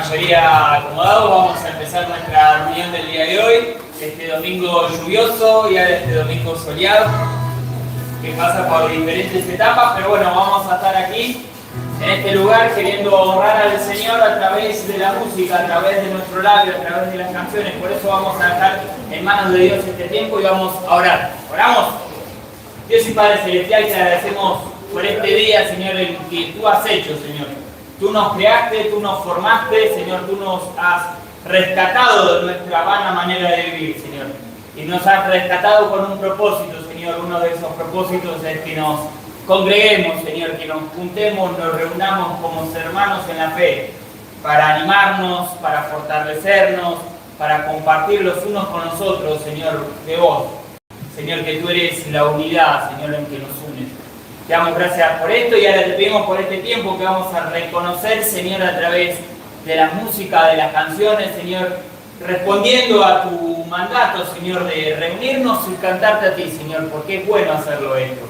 mayoría acomodados, vamos a empezar nuestra reunión del día de hoy, este domingo lluvioso y ahora este domingo soleado, que pasa por diferentes etapas, pero bueno, vamos a estar aquí, en este lugar, queriendo honrar al Señor a través de la música, a través de nuestro labio, a través de las canciones. Por eso vamos a dejar en manos de Dios este tiempo y vamos a orar. ¿Oramos? Dios y Padre Celestial, te agradecemos por este día, Señor, el que tú has hecho, Señor. Tú nos creaste, tú nos formaste, Señor, tú nos has rescatado de nuestra vana manera de vivir, Señor. Y nos has rescatado con un propósito, Señor. Uno de esos propósitos es que nos congreguemos, Señor, que nos juntemos, nos reunamos como hermanos en la fe, para animarnos, para fortalecernos, para compartir los unos con los otros, Señor, de vos. Señor, que tú eres la unidad, Señor, en que nos unes. Te damos gracias por esto y ahora te pedimos por este tiempo que vamos a reconocer, Señor, a través de la música, de las canciones, Señor, respondiendo a tu mandato, Señor, de reunirnos y cantarte a ti, Señor, porque es bueno hacerlo esto.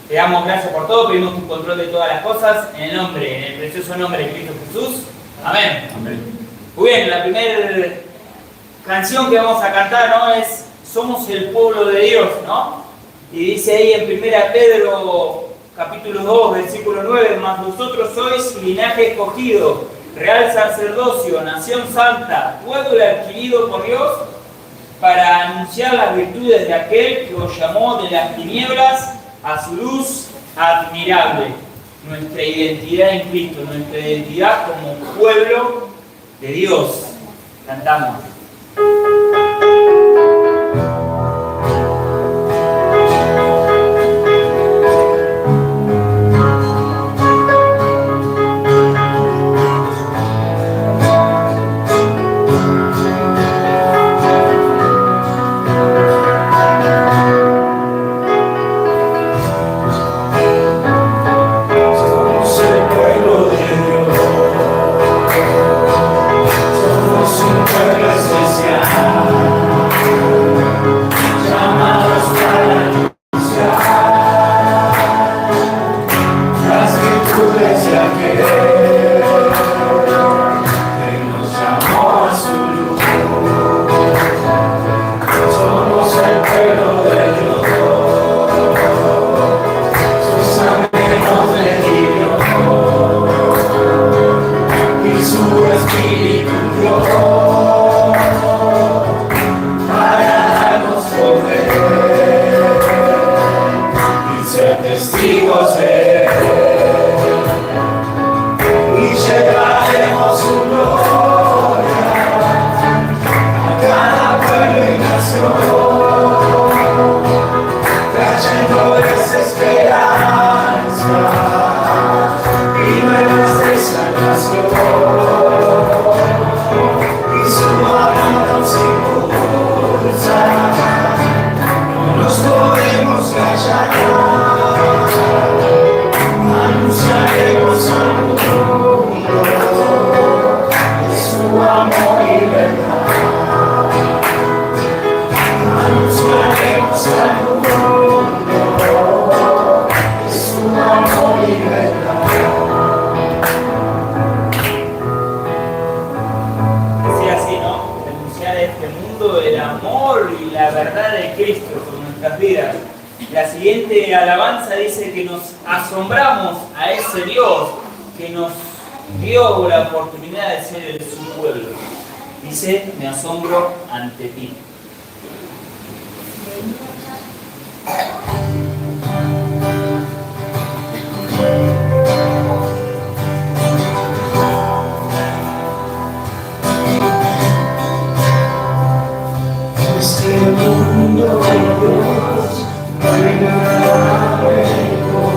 Te damos gracias por todo, pedimos tu control de todas las cosas, en el precioso nombre de Cristo Jesús. Amén. Amén. Muy bien, la primera canción que vamos a cantar, ¿no?, es Somos el pueblo de Dios, ¿no? Y dice ahí en 1 Pedro capítulo 2, versículo 9, mas vosotros sois linaje escogido, real sacerdocio, nación santa, pueblo adquirido por Dios, para anunciar las virtudes de aquel que os llamó de las tinieblas a su luz admirable. Nuestra identidad en Cristo, nuestra identidad como pueblo de Dios. Cantamos. La siguiente alabanza dice que nos asombramos a ese Dios que nos dio la oportunidad de ser su pueblo. Dice, me asombro ante ti. Este mundo de Dios no hay nada mejor,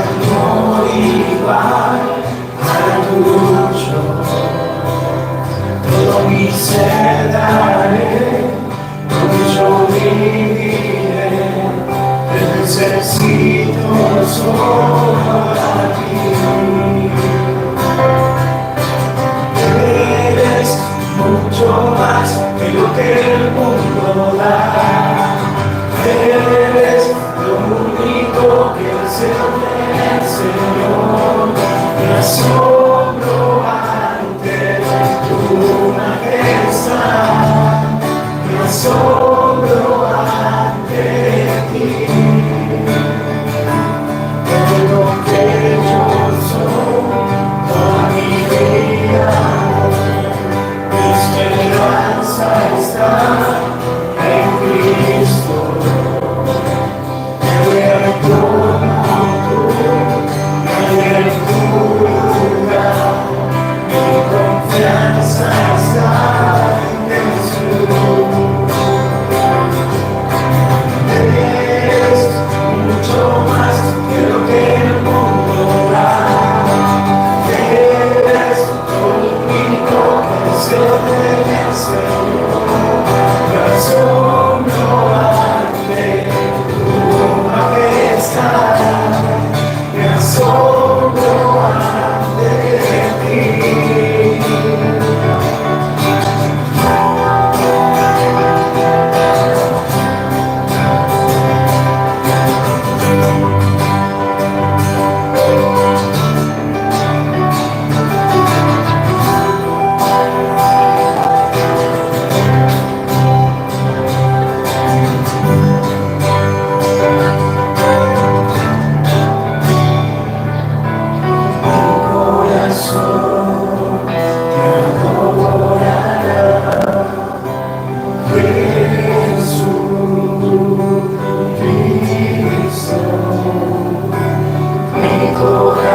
amor igual al tuyo. Todo mi ser daré, tuyo viviré, te necesito solo a ti. Eres mucho más que lo que el mundo da. Eres lo único que el Señor me asombro a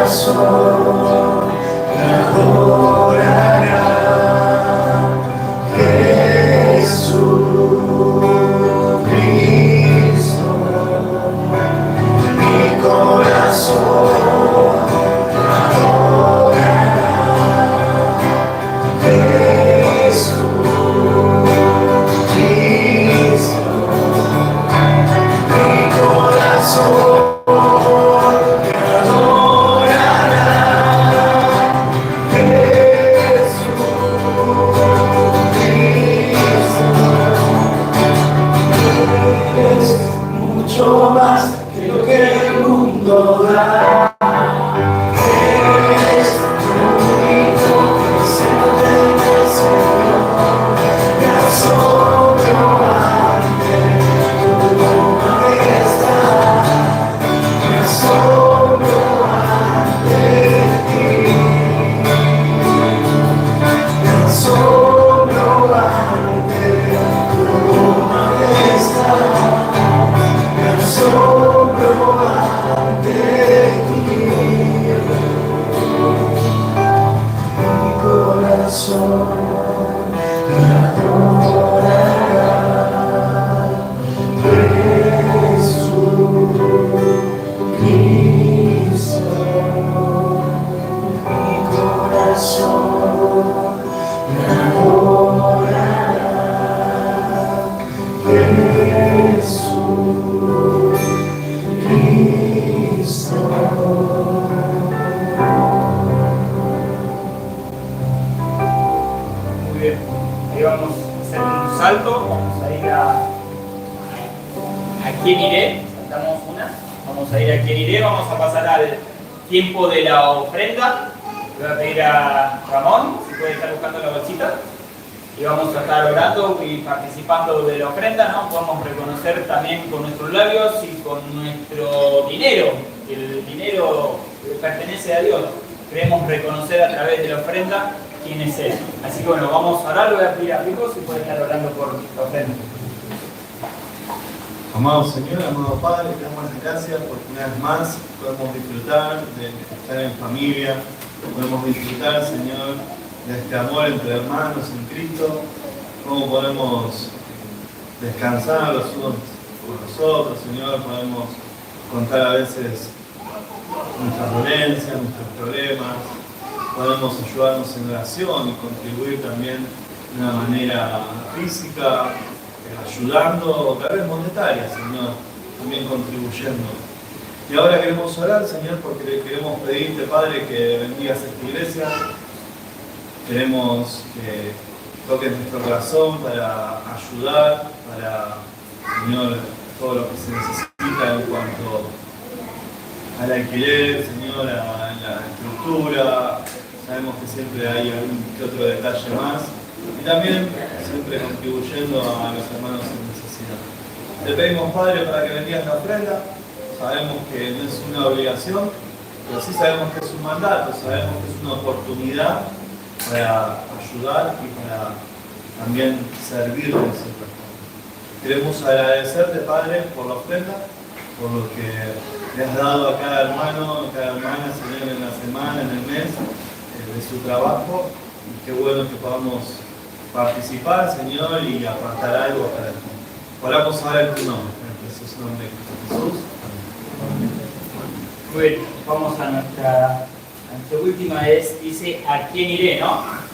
corazón te adorará, Jesucristo. Mi corazón te adorará, Jesucristo. Mi corazón te adorará, Jesucristo. Eres mucho más que lo que el mundo da. Eres lo único que se debe ser. Me asombro ante tu majestad. Me asombro ante ti. Me asombro ante tu majestad. Me asombro ante ti. Mi corazón te adorará, Jesucristo. Mi corazón te adorará, Jesucristo. Muy bien, ahí vamos a hacer un salto, vamos a ir a quién iré, saltamos una, vamos a ir a quién iré, vamos a pasar al tiempo de la ofrenda. Le voy a pedir a Ramón si puede estar buscando la bolsita y vamos a estar orando y participando de la ofrenda, ¿no? Podemos reconocer también con nuestros labios y con nuestro dinero, que el dinero pertenece a Dios. Queremos reconocer a través de la ofrenda quién es Él. Así que bueno, vamos a orar, le voy a pedir a Rico si puede estar orando por la ofrenda. Amado Señor, amado Padre, te damos las gracias porque una vez más podemos disfrutar de estar en familia, podemos disfrutar, Señor, de este amor entre hermanos en Cristo, cómo podemos descansar los unos por los otros, Señor, podemos contar a veces nuestras dolencias, nuestros problemas, podemos ayudarnos en oración y contribuir también de una manera física, ayudando, tal vez monetaria, Señor, también contribuyendo. Y ahora queremos orar, Señor, porque queremos pedirte, Padre, que bendigas esta iglesia. Queremos que toques nuestro corazón para ayudar, para, Señor, todo lo que se necesita en cuanto al alquiler, Señor, a la estructura. Sabemos que siempre hay algún que otro detalle más. Y también siempre contribuyendo a los hermanos en necesidad. Te pedimos, Padre, para que bendigas la ofrenda. Sabemos que no es una obligación, pero sí sabemos que es un mandato, sabemos que es una oportunidad para ayudar y para también servirle al Señor. Queremos agradecerte, Padre, por la ofrenda, por lo que le has dado a cada hermano, a cada hermana, Señor, en la semana, en el mes, de su trabajo. Y qué bueno que podamos participar, Señor, y apartar algo para ti. Oramos ahora en tu nombre, en el precioso nombre de Cristo Jesús. Bueno, vamos a nuestra última vez, dice, ¿a quién iré, no?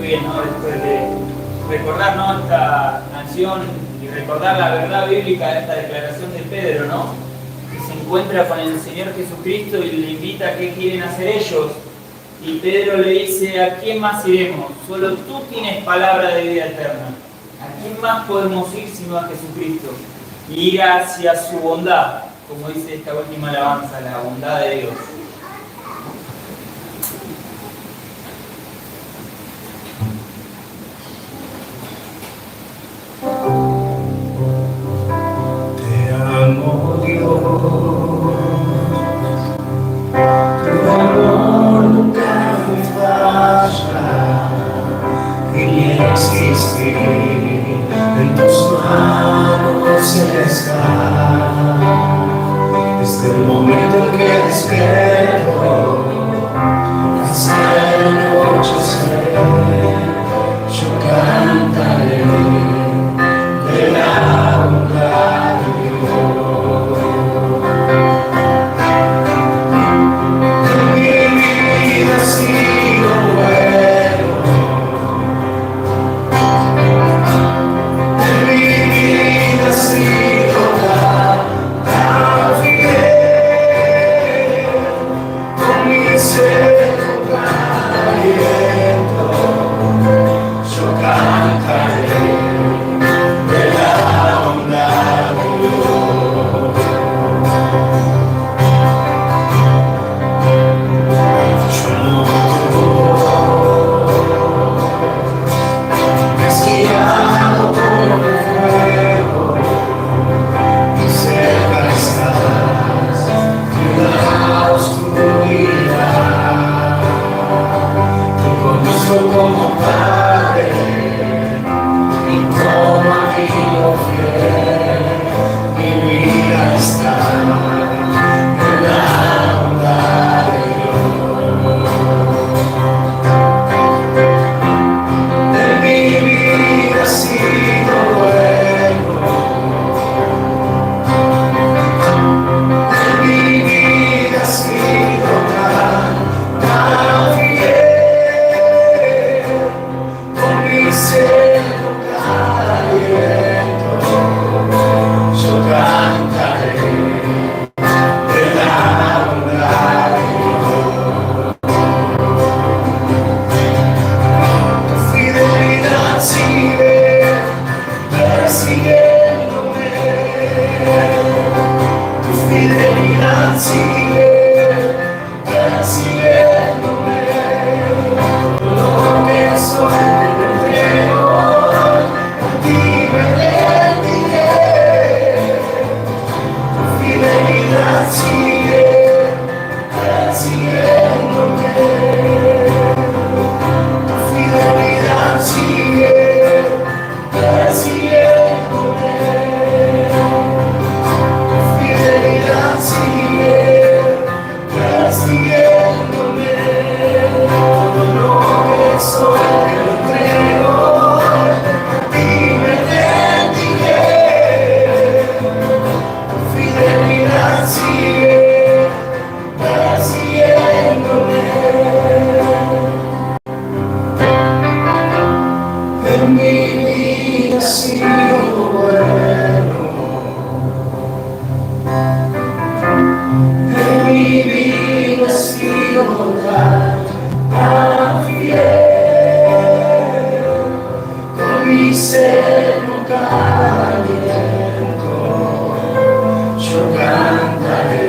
bien, ¿no? Después de recordar, ¿no?, esta canción y recordar la verdad bíblica de esta declaración de Pedro, ¿no?, que se encuentra con el Señor Jesucristo y le invita a qué quieren hacer ellos. Y Pedro le dice: ¿a quién más iremos? Solo tú tienes palabra de vida eterna. ¿A quién más podemos ir sino a Jesucristo? Y ir hacia su bondad, como dice esta última alabanza, la bondad de Dios. Te amo, Dios, tu amor nunca me falla, y existir en tus manos está. Desde el momento en que despierto hasta el anochecer, yo cantaré de la bondad de Dios. En mi vida ha sido bueno, en mi vida ha sido tan fiel, con mi ser, con cada aliento, yo cantaré de la bondad de Dios. Yo no desguiado por el fuego, y cerca estás de la oscuridad. Te conozco como Padre y como amigo fiel. Mi vida está en la bondad de Dios. En mi vida ha sido bueno, en mi vida ha sido tan fiel, con mi ser, con cada aliento, yo cantaré de la bondad de Dios. Tu fidelidad sigue persiguiéndome, tu fidelidad sigue persiguiéndome. Lo que soy te entrego, a ti me rendiré. Tu fidelidad sigue persiguiéndome, tu fidelidad sigue persiguiéndome, tu fidelidad sigue persiguiéndome. Todo lo que soy te lo entrego, a ti me rendiré. Tu fidelidad sigue persiguiéndome. En mi vida ha sido bueno, en mi vida ha sido tan fiel, con mi ser, con cada aliento, yo cantaré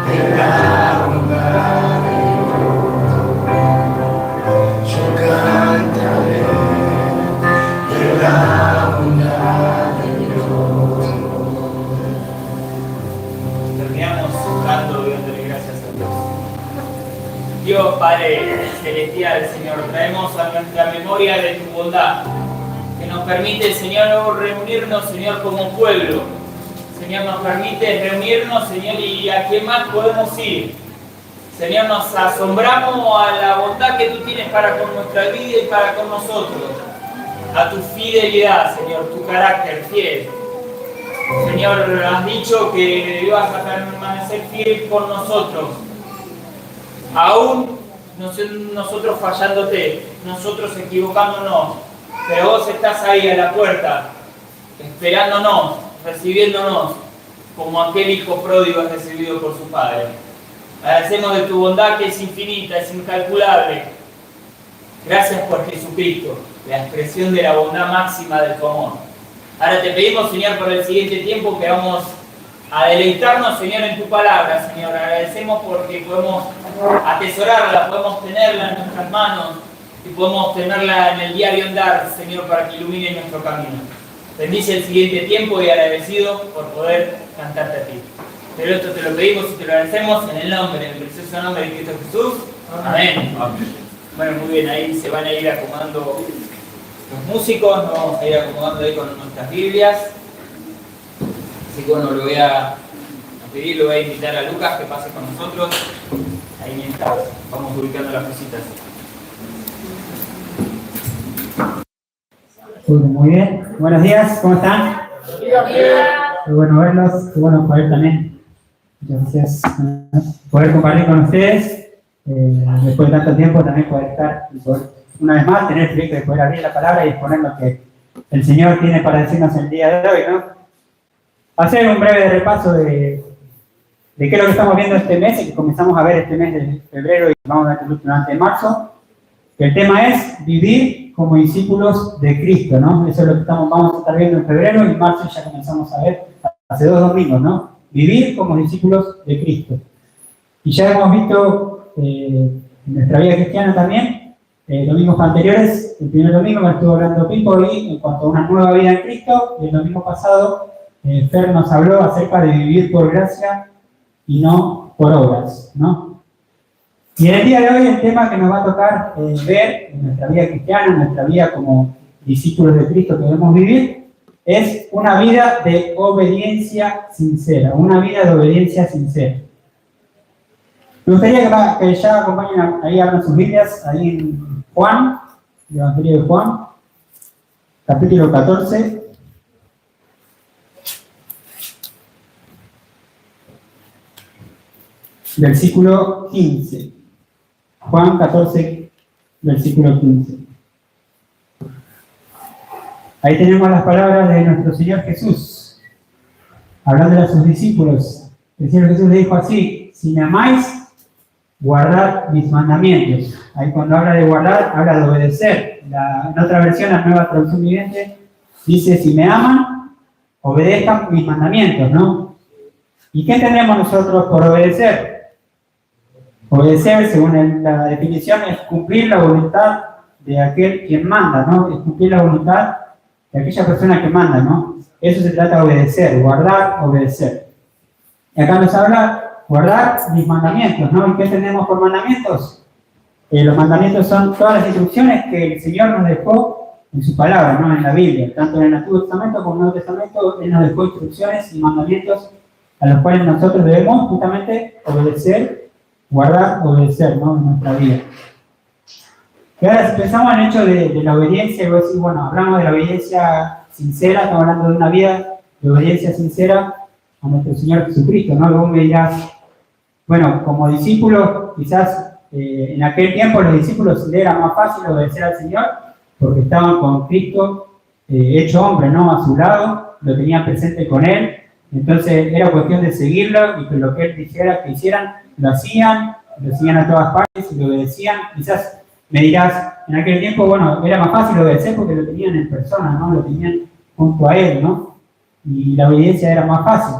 de la bondad de Dios. Yo cantaré de la bondad de Dios. Terminamos orando y dándole gracias a Dios. Dios Padre Celestial, Señor, traemos a nuestra memoria de tu bondad, que nos permite, Señor, reunirnos, Señor, como pueblo. Señor, nos permite reunirnos, Señor, y a quién más podemos ir. Señor, nos asombramos a la bondad que tú tienes para con nuestra vida y para con nosotros. A tu fidelidad, Señor, tu carácter fiel. Señor, has dicho que ibas a permanecer fiel con nosotros, aún nosotros fallándote, nosotros equivocándonos, pero vos estás ahí a la puerta, esperándonos, recibiéndonos, como aquel hijo pródigo es recibido por su padre. Agradecemos de tu bondad que es infinita, es incalculable. Gracias por Jesucristo, la expresión de la bondad máxima de tu amor. Ahora te pedimos, Señor, por el siguiente tiempo que vamos a deleitarnos, Señor, en tu palabra, Señor. Agradecemos porque podemos atesorarla, podemos tenerla en nuestras manos y podemos tenerla en el diario andar, Señor, para que ilumine nuestro camino. Bendice el siguiente tiempo y agradecido por poder cantarte a ti. Pero esto te lo pedimos y te lo agradecemos en el precioso nombre de Cristo Jesús. Amén. Bueno, muy bien, ahí se van a ir acomodando los músicos, nos vamos a ir acomodando ahí con nuestras Biblias. Así que bueno, lo voy a pedir, lo voy a invitar a Lucas que pase con nosotros. Ahí mientras vamos ubicando las cositas. Muy bien, buenos días, ¿cómo están? Qué bueno verlos, qué bueno poder también, gracias, poder compartir con ustedes, después de tanto tiempo también poder estar, y poder, una vez más, tener el privilegio de poder abrir la palabra y exponer lo que el Señor tiene para decirnos el día de hoy, ¿no? Hacer un breve repaso de qué es lo que estamos viendo este mes y que comenzamos a ver este mes de febrero y vamos a ver durante marzo. El tema es vivir como discípulos de Cristo, ¿no? Eso es lo que vamos a estar viendo en febrero y en marzo ya comenzamos a ver hace 2 domingos, ¿no? Vivir como discípulos de Cristo. Y ya hemos visto en nuestra vida cristiana también, domingos anteriores, el primer domingo me estuvo hablando Pipo y en cuanto a una nueva vida en Cristo, y el domingo pasado Fer nos habló acerca de vivir por gracia y no por obras, ¿no? Y en el día de hoy el tema que nos va a tocar ver en nuestra vida cristiana, en nuestra vida como discípulos de Cristo que debemos vivir, es una vida de obediencia sincera, una vida de obediencia sincera. Me gustaría que ya acompañen, ahí abran sus Biblias, ahí en Juan, el Evangelio de Juan, capítulo 14. Versículo 15. Juan 14, versículo 15. Ahí tenemos las palabras de nuestro Señor Jesús, hablando a sus discípulos. El Señor Jesús le dijo así: si me amáis, guardad mis mandamientos. Ahí cuando habla de guardar, habla de obedecer. En otra versión, la Nueva Traducción Viviente, dice: si me aman, obedezcan mis mandamientos, ¿no? ¿Y qué entendemos nosotros por obedecer? Obedecer, según la definición, es cumplir la voluntad de aquel quien manda, ¿no? Es cumplir la voluntad de aquella persona que manda, ¿no? Eso se trata de obedecer, guardar, obedecer. Y acá nos habla guardar mis mandamientos, ¿no? ¿Y qué tenemos por mandamientos? Los mandamientos son todas las instrucciones que el Señor nos dejó en su palabra, ¿no? En la Biblia, tanto en el Antiguo Testamento como en el Nuevo Testamento. Él nos dejó instrucciones y mandamientos a los cuales nosotros debemos justamente obedecer, guardar, obedecer, ¿no? En nuestra vida. Y ahora, si pensamos en el hecho de la obediencia, y vos decís, bueno, hablamos de la obediencia sincera, estamos hablando de una vida de obediencia sincera a nuestro Señor Jesucristo, ¿no? Luego me dirás, bueno, como discípulos, quizás en aquel tiempo los discípulos les era más fácil obedecer al Señor, porque estaban con Cristo hecho hombre, ¿no? A su lado, lo tenían presente con Él, entonces era cuestión de seguirlo y que lo que Él dijera que hicieran, lo hacían a todas partes y lo obedecían. Quizás me dirás, en aquel tiempo, bueno, era más fácil obedecer porque lo tenían en persona, ¿no? Lo tenían junto a Él, ¿no? Y la obediencia era más fácil.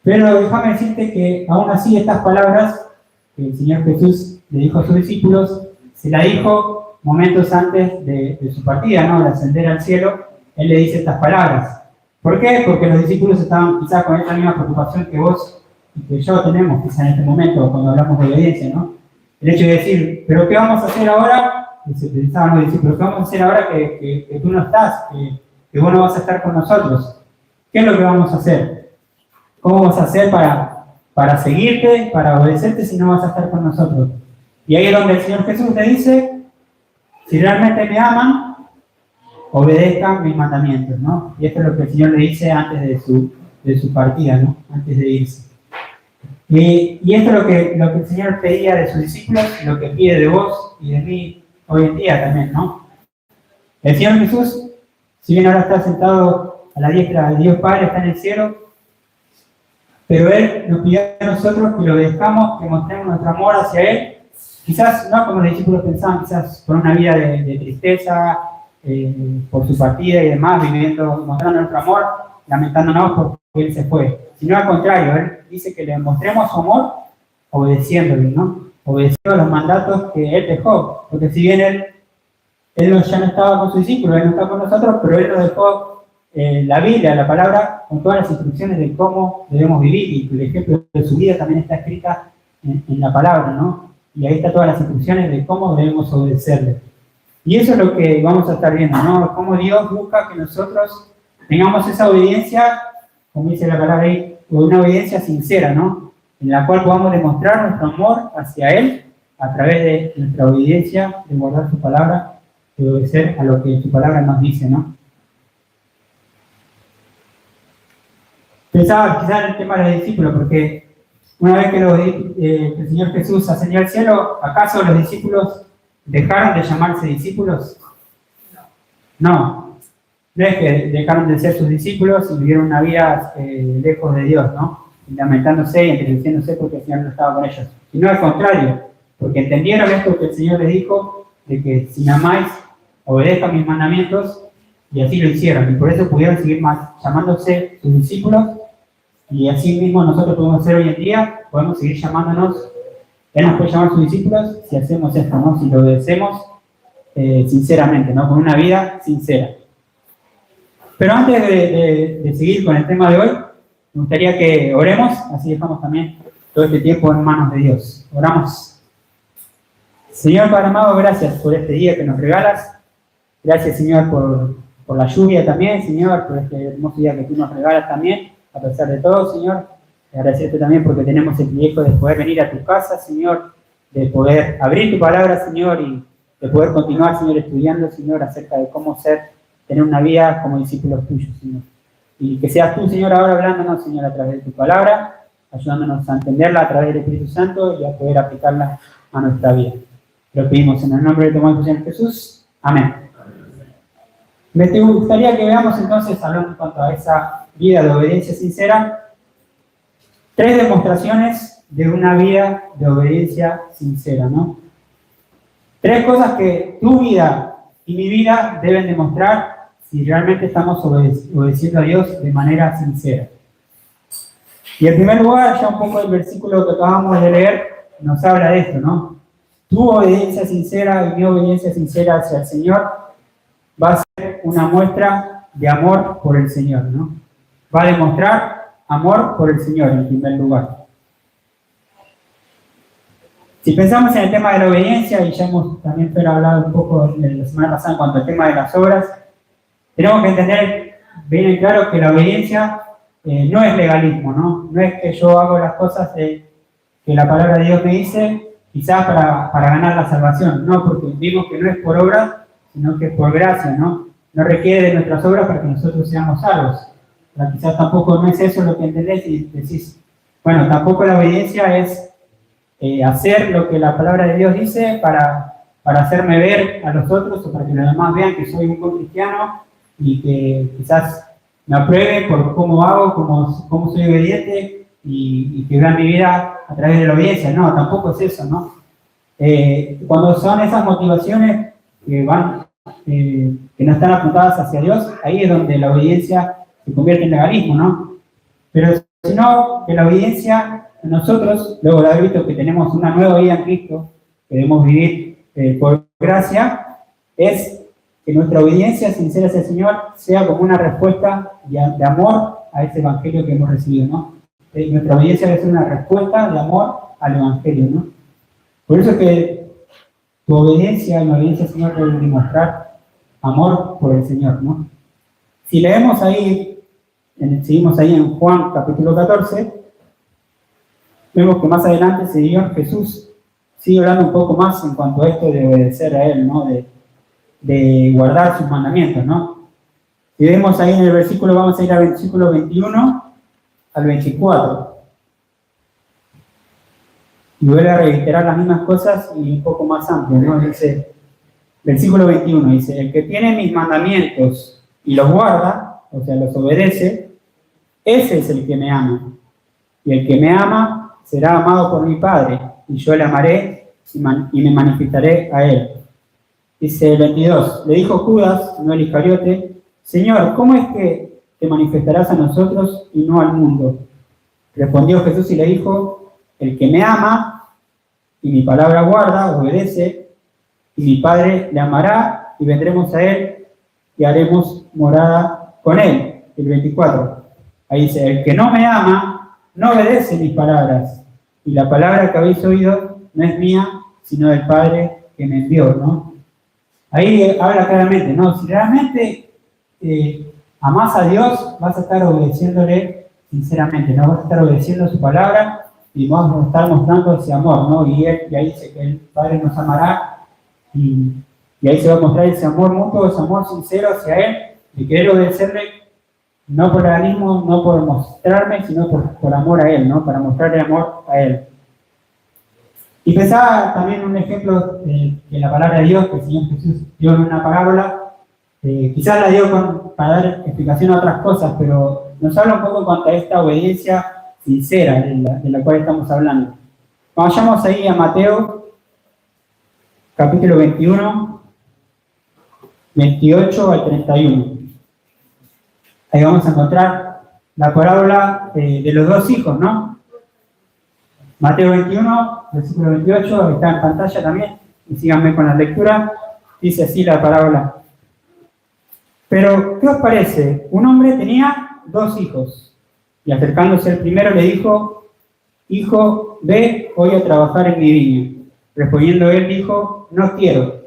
Pero déjame decirte que aún así estas palabras que el Señor Jesús le dijo a sus discípulos, se la dijo momentos antes de su partida, ¿no? De ascender al cielo. Él le dice estas palabras. ¿Por qué? Porque los discípulos estaban quizás con esta misma preocupación que vos y que yo tenemos quizás en este momento cuando hablamos de obediencia, ¿no? El hecho de decir, ¿pero qué vamos a hacer ahora? Se pensaban los discípulos, ¿qué vamos a hacer ahora que tú no estás, que vos no vas a estar con nosotros? ¿Qué es lo que vamos a hacer? ¿Cómo vamos a hacer para seguirte, para obedecerte si no vas a estar con nosotros? Y ahí es donde el Señor Jesús te dice, si realmente me aman, obedezcan mis mandamientos, ¿no? Y esto es lo que el Señor le dice antes de su partida, ¿no? Antes de irse. Y esto es lo que el Señor pedía de sus discípulos, lo que pide de vos y de mí hoy en día también, ¿no? El Señor Jesús, si bien ahora está sentado a la diestra de Dios Padre, está en el cielo, pero Él nos pidió a nosotros que lo obedezcamos, que mostremos nuestro amor hacia Él, quizás no como los discípulos pensaban, quizás por una vida de tristeza, por su partida y demás, mostrando nuestro amor, lamentándonos porque Él se fue, sino al contrario, Él dice que le mostremos su amor obedeciéndole, ¿no? Obedeciendo los mandatos que Él dejó, porque si bien Él ya no estaba con sus discípulos, Él no está con nosotros, pero Él nos dejó la Biblia, la palabra, con todas las instrucciones de cómo debemos vivir, y el ejemplo de su vida también está escrita en la palabra, ¿no? Y ahí están todas las instrucciones de cómo debemos obedecerle. Y eso es lo que vamos a estar viendo, ¿no? Cómo Dios busca que nosotros tengamos esa obediencia, como dice la palabra ahí, una obediencia sincera, ¿no? En la cual podamos demostrar nuestro amor hacia Él a través de nuestra obediencia, de guardar su palabra, de obedecer a lo que su palabra nos dice, ¿no? Pensaba quizás en el tema de los discípulos, porque una vez que el Señor Jesús ascendió al cielo, ¿acaso los discípulos dejaron de llamarse discípulos? No es que dejaron de ser sus discípulos y vivieron una vida lejos de Dios, ¿no? Lamentándose y entristeciéndose porque el Señor no estaba con ellos. Sino al contrario, porque entendieron esto que el Señor les dijo, de que si me amáis, obedezcan mis mandamientos, y así lo hicieron. Y por eso pudieron seguir llamándose sus discípulos, y así mismo nosotros podemos ser hoy en día, podemos seguir llamándonos, Él nos puede llamar sus discípulos si hacemos esto, ¿no? Si lo obedecemos sinceramente, ¿no? Con una vida sincera. Pero antes de seguir con el tema de hoy, me gustaría que oremos, así dejamos también todo este tiempo en manos de Dios. Oramos. Señor Padre amado, gracias por este día que nos regalas. Gracias, Señor, por la lluvia también, Señor, por este hermoso día que tú nos regalas también, a pesar de todo, Señor. Agradecerte también porque tenemos el privilegio de poder venir a tu casa, Señor, de poder abrir tu palabra, Señor, y de poder continuar, Señor, estudiando, Señor, acerca de cómo tener una vida como discípulos tuyos, Señor. Y que seas tú, Señor, ahora hablándonos, Señor, a través de tu palabra, ayudándonos a entenderla a través del Espíritu Santo y a poder aplicarla a nuestra vida. Lo pedimos en el nombre de tu Señor Jesús. Amén. Me gustaría que veamos entonces, hablando en cuanto a esa vida de obediencia sincera, 3 demostraciones de una vida de obediencia sincera, ¿no? 3 cosas que tu vida y mi vida deben demostrar si realmente estamos obedeciendo a Dios de manera sincera. Y en primer lugar, ya un poco el versículo que acabamos de leer nos habla de esto, ¿no? Tu obediencia sincera y mi obediencia sincera hacia el Señor va a ser una muestra de amor por el Señor, ¿no? Va a demostrar amor por el Señor en primer lugar. Si pensamos en el tema de la obediencia, y ya hemos también hablado un poco la semana pasada en cuanto al tema de las obras, tenemos que entender bien en claro que la obediencia no es legalismo, ¿no? No es que yo hago las cosas que la palabra de Dios me dice, quizás para ganar la salvación, no, porque vimos que no es por obra, sino que es por gracia, ¿no? No requiere de nuestras obras para que nosotros seamos salvos. Pero quizás tampoco no es eso lo que entendés y decís, bueno, tampoco la obediencia es hacer lo que la palabra de Dios dice para hacerme ver a los otros o para que los demás vean que soy un buen cristiano y que quizás me aprueben por cómo hago, cómo soy obediente y que vean mi vida a través de la obediencia. No, tampoco es eso, ¿no? Cuando son esas motivaciones que no están apuntadas hacia Dios, ahí es donde la obediencia se convierte en legalismo, ¿no? Pero si no, que la obediencia nosotros, luego de haber visto que tenemos una nueva vida en Cristo, que debemos vivir por gracia, es que nuestra obediencia sincera hacia el Señor sea como una respuesta de amor a ese evangelio que hemos recibido, ¿no? Nuestra obediencia debe ser una respuesta de amor al evangelio, ¿no? Por eso es que tu obediencia y la obediencia al Señor deben demostrar amor por el Señor, ¿no? Si leemos ahí, seguimos ahí en Juan capítulo 14, vemos que más adelante el Señor Jesús sigue hablando un poco más en cuanto a esto de obedecer a Él, ¿no? De guardar sus mandamientos, ¿no? Y vemos ahí en el versículo, vamos a ir al versículo 21 al 24. Y vuelve a reiterar las mismas cosas y un poco más amplio, ¿no? Dice, versículo 21, dice, el que tiene mis mandamientos y los guarda, o sea, los obedece, ese es el que me ama. Y el que me ama será amado por mi Padre, y yo le amaré y me manifestaré a él. Dice el 22, le dijo Judas, no el Iscariote, Señor, ¿cómo es que te manifestarás a nosotros y no al mundo? Respondió Jesús y le dijo, el que me ama y mi palabra guarda, obedece, y mi Padre le amará y vendremos a él y haremos morada con él. El 24, ahí dice, el que no me ama no obedece mis palabras, y la palabra que habéis oído no es mía, sino del Padre que me envió, ¿no? Ahí habla claramente, ¿no? Si realmente amás a Dios, vas a estar obedeciéndole sinceramente, ¿no? Vas a estar obedeciendo su palabra y vamos a estar mostrando ese amor, ¿no? Y ahí dice que el Padre nos amará y ahí se va a mostrar ese amor mutuo, ese amor sincero hacia Él, de querer obedecerle no por organismo, no por mostrarme, sino por amor a Él, ¿no? Para mostrarle amor a Él. Y pensaba también un ejemplo de la palabra de Dios que el Señor Jesús dio en una parábola. Quizás la dio para dar explicación a otras cosas, pero nos habla un poco en cuanto a esta obediencia sincera de la cual estamos hablando. Vayamos ahí a Mateo, capítulo 21, 28 al 31. Ahí vamos a encontrar la parábola de los dos hijos, ¿no? Mateo 21, versículo 28, está en pantalla también, y síganme con la lectura. Dice así la parábola. Pero, ¿qué os parece? Un hombre tenía dos hijos, y acercándose el primero le dijo, hijo, ve hoy a trabajar en mi viña. Respondiendo él dijo, no quiero.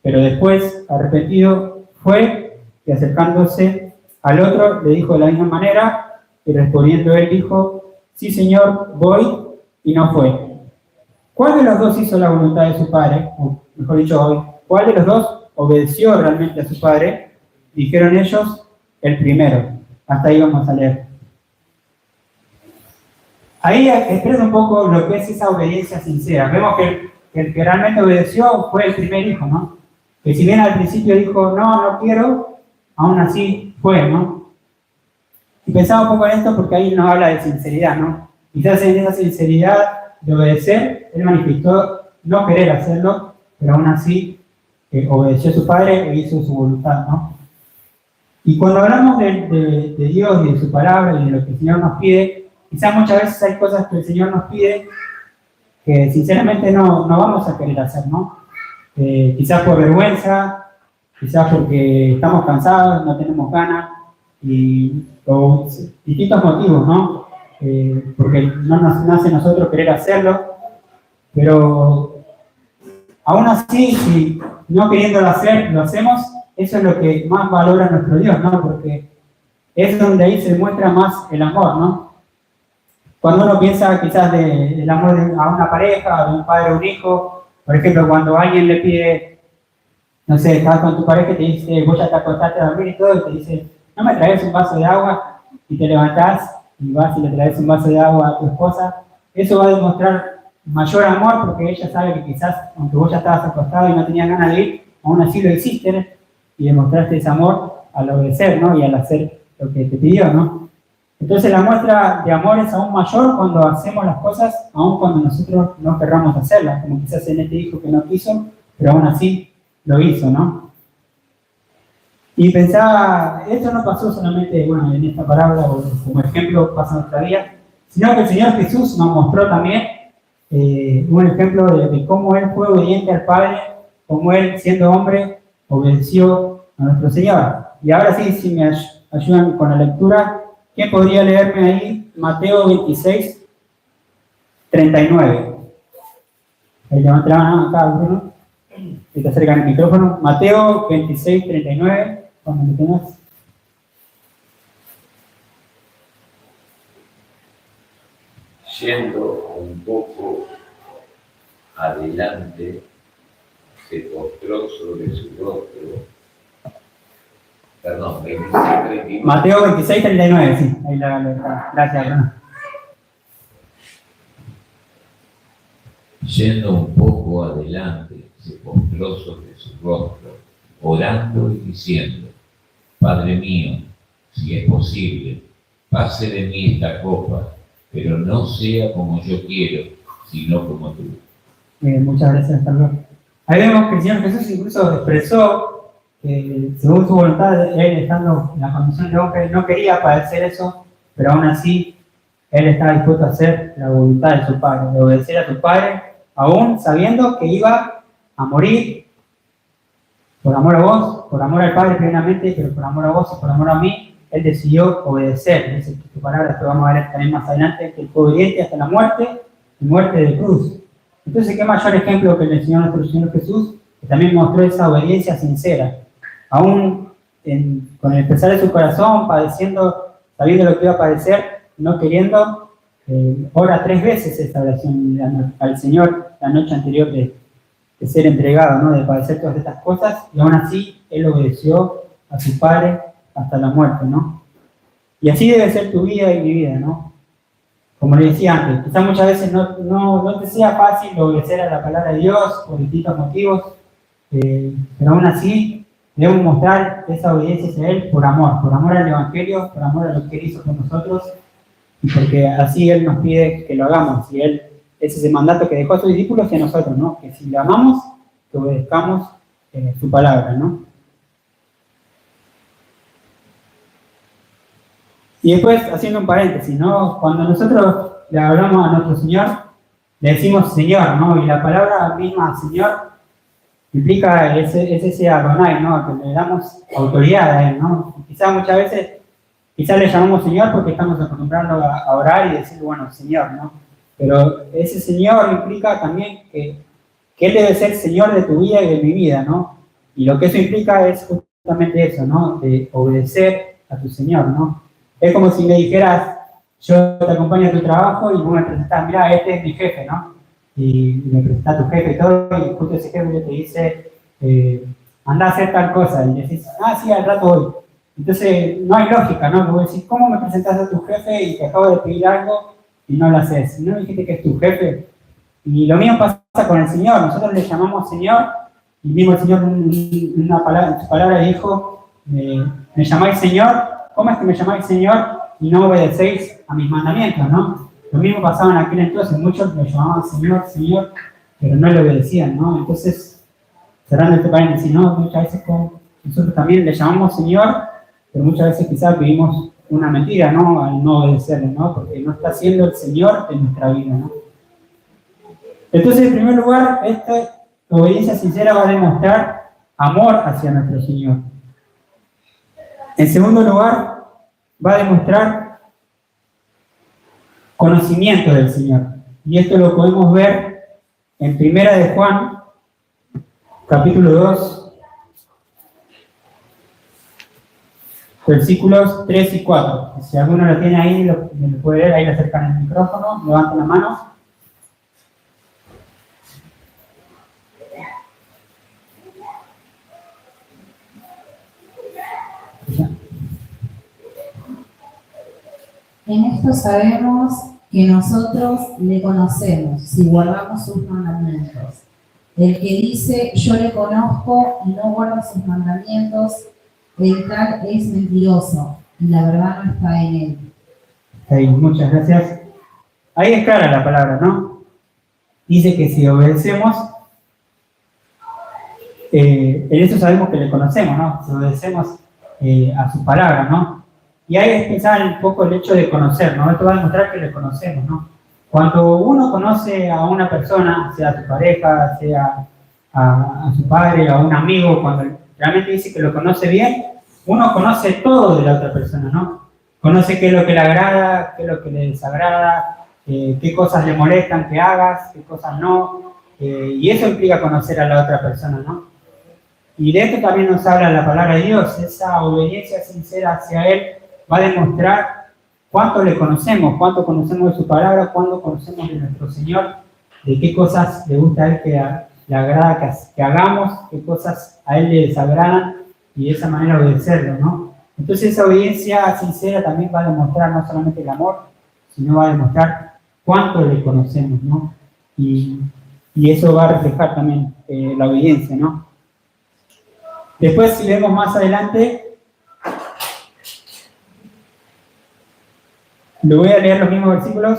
Pero después, arrepentido, fue, y acercándose al otro le dijo de la misma manera, y respondiendo él dijo, sí señor, voy, y no fue. ¿Cuál de los dos hizo la voluntad de su padre? O mejor dicho, hoy, ¿cuál de los dos obedeció realmente a su padre? Dijeron ellos, el primero. Hasta ahí vamos a leer. Ahí expresa un poco lo que es esa obediencia sincera. Vemos que el que realmente obedeció fue el primer hijo, ¿no? Que si bien al principio dijo, no quiero, aún así fue, ¿no? Y pensaba un poco en esto porque ahí nos habla de sinceridad, ¿no? Quizás en esa sinceridad de obedecer, él manifestó no querer hacerlo, pero aún así obedeció a su padre e hizo su voluntad, ¿no? Y cuando hablamos de Dios y de su palabra y de lo que el Señor nos pide, quizás muchas veces hay cosas que el Señor nos pide que sinceramente no vamos a querer hacer, ¿no? Quizás por vergüenza, quizás porque estamos cansados, no tenemos ganas, o distintos motivos, ¿no? Porque no nos nace a nosotros querer hacerlo, pero aún así, si no queriéndolo hacer, lo hacemos, eso es lo que más valora nuestro Dios, ¿no? Porque es donde ahí se muestra más el amor, ¿no? Cuando uno piensa quizás del amor a una pareja, de un padre o un hijo, por ejemplo, cuando alguien le pide, no sé, estás con tu pareja y te dice, voy a te acostaste a dormir y todo, y te dice, ¿no me traes un vaso de agua? Y te levantás y vas y le traes un vaso de agua a tu esposa, eso va a demostrar mayor amor porque ella sabe que quizás, aunque vos ya estabas acostado y no tenías ganas de ir, aún así lo hiciste y demostraste ese amor al obedecer, ¿no? Y al hacer lo que te pidió, ¿no? Entonces la muestra de amor es aún mayor cuando hacemos las cosas, aún cuando nosotros no querramos hacerlas, como quizás en este hijo que no quiso, pero aún así lo hizo, ¿no? Y pensaba, esto no pasó solamente, bueno, en esta parábola, o como ejemplo pasa en nuestra vida, sino que el Señor Jesús nos mostró también un ejemplo de cómo Él fue obediente al Padre, cómo Él, siendo hombre, obedeció a nuestro Señor. Y ahora sí, si me ayudan con la lectura, ¿quién podría leerme ahí? Mateo 26, 39. Ahí levanta la mano acá, Bruno. Y te acercan el micrófono. Mateo 26, 39. Cuando lo tengas. Yendo un poco adelante, se postró sobre su rostro. Perdón, 26, 39. Mateo 26, 39, sí. Ahí la gracias, Bruno. Yendo un poco adelante, se postró sobre su rostro, orando y diciendo: Padre mío, si es posible, pase de mí esta copa, pero no sea como yo quiero, sino como tú. Muchas gracias, Carlos. Ahí vemos que el Señor Jesús incluso expresó que según su voluntad, Él estando en la condición de hombre, no quería padecer eso, pero aún así, Él estaba dispuesto a hacer la voluntad de su Padre, de obedecer a su Padre, aún sabiendo que iba a morir por amor a vos, por amor al Padre plenamente, pero por amor a vos y por amor a mí, Él decidió obedecer. Dice tu palabra, que vamos a ver también más adelante, que Él fue obediente hasta la muerte, y muerte de cruz. Entonces, ¿qué mayor ejemplo que el Señor, nuestro Señor Jesús, que también mostró esa obediencia sincera? Aún con el pesar de su corazón, padeciendo, sabiendo lo que iba a padecer, no queriendo, ora 3 veces esta oración al Señor la noche anterior de ser entregado, ¿no? De padecer todas estas cosas, y aún así Él obedeció a su Padre hasta la muerte, ¿no? Y así debe ser tu vida y mi vida, ¿no? Como le decía antes, quizás muchas veces no te sea fácil obedecer a la palabra de Dios por distintos motivos, pero aún así debemos mostrar esa obediencia hacia Él por amor al Evangelio, por amor a lo que Él hizo con nosotros, y porque así Él nos pide que lo hagamos, y Él es ese mandato que dejó a sus discípulos y a nosotros, ¿no? Que si le amamos, que obedezcamos su palabra, ¿no? Y después, haciendo un paréntesis, ¿no? Cuando nosotros le hablamos a nuestro Señor, le decimos Señor, ¿no? Y la palabra misma Señor implica ese Adonai, ¿no? Que le damos autoridad a Él, ¿no? Quizás muchas veces, le llamamos Señor porque estamos acostumbrados a orar y decir, bueno, Señor, ¿no? Pero ese Señor implica también que Él debe ser Señor de tu vida y de mi vida, ¿no? Y lo que eso implica es justamente eso, ¿no? De obedecer a tu Señor, ¿no? Es como si me dijeras, yo te acompaño a tu trabajo y vos me presentás, mira, este es mi jefe, ¿no? Y me presentás a tu jefe y todo, y justo ese jefe te dice, anda a hacer tal cosa, y decís, sí, al rato voy. Entonces, no hay lógica, ¿no? Que vos decís, ¿cómo me presentás a tu jefe y te acabo de pedir algo y no lo haces? ¿No dijiste que es tu jefe? Y lo mismo pasa con el Señor, nosotros le llamamos Señor, y mismo el Señor en su palabra dijo, me llamáis Señor, ¿cómo es que me llamáis Señor y no obedecéis a mis mandamientos, no? Lo mismo pasaba en aquel entonces, muchos me llamaban Señor, Señor, pero no le obedecían, ¿no? Entonces, cerrando este paréntesis, ¿no? Muchas veces nosotros también le llamamos Señor, pero muchas veces quizás vivimos una mentira, ¿no? Al no obedecerle, ¿no? Porque no está siendo el Señor de nuestra vida, ¿no? Entonces, en primer lugar, esta obediencia sincera va a demostrar amor hacia nuestro Señor. En segundo lugar, va a demostrar conocimiento del Señor. Y esto lo podemos ver en 1 de Juan, capítulo 2, versículos 3 y 4. Si alguno lo tiene ahí, lo puede ver, ahí le acercan el micrófono, levantan la mano. En esto sabemos que nosotros le conocemos si guardamos sus mandamientos. El que dice, yo le conozco y no guarda sus mandamientos, el tal es mentiroso y la verdad no está en él. Ahí, muchas gracias. Ahí es clara la palabra, ¿no? Dice que si obedecemos, en eso sabemos que le conocemos, ¿no? Si obedecemos a su palabra, ¿no? Y ahí es pensar un poco el hecho de conocer, ¿no? Esto va a demostrar que le conocemos, ¿no? Cuando uno conoce a una persona, sea tu pareja, sea a su padre, a un amigo, cuando realmente dice que lo conoce bien, uno conoce todo de la otra persona, ¿no? Conoce qué es lo que le agrada, qué es lo que le desagrada, qué cosas le molestan que hagas, qué cosas no, y eso implica conocer a la otra persona, ¿no? Y de esto también nos habla la palabra de Dios, esa obediencia sincera hacia Él va a demostrar cuánto le conocemos, cuánto conocemos de su palabra, cuánto conocemos de nuestro Señor, de qué cosas le gusta a Él que le agrada que hagamos, qué cosas a Él le desagradan, y de esa manera obedecerlo, ¿no? Entonces esa obediencia sincera también va a demostrar no solamente el amor, sino va a demostrar cuánto le conocemos, ¿no? Y Y eso va a reflejar también la obediencia, ¿no? Después, si vemos más adelante, le voy a leer los mismos versículos,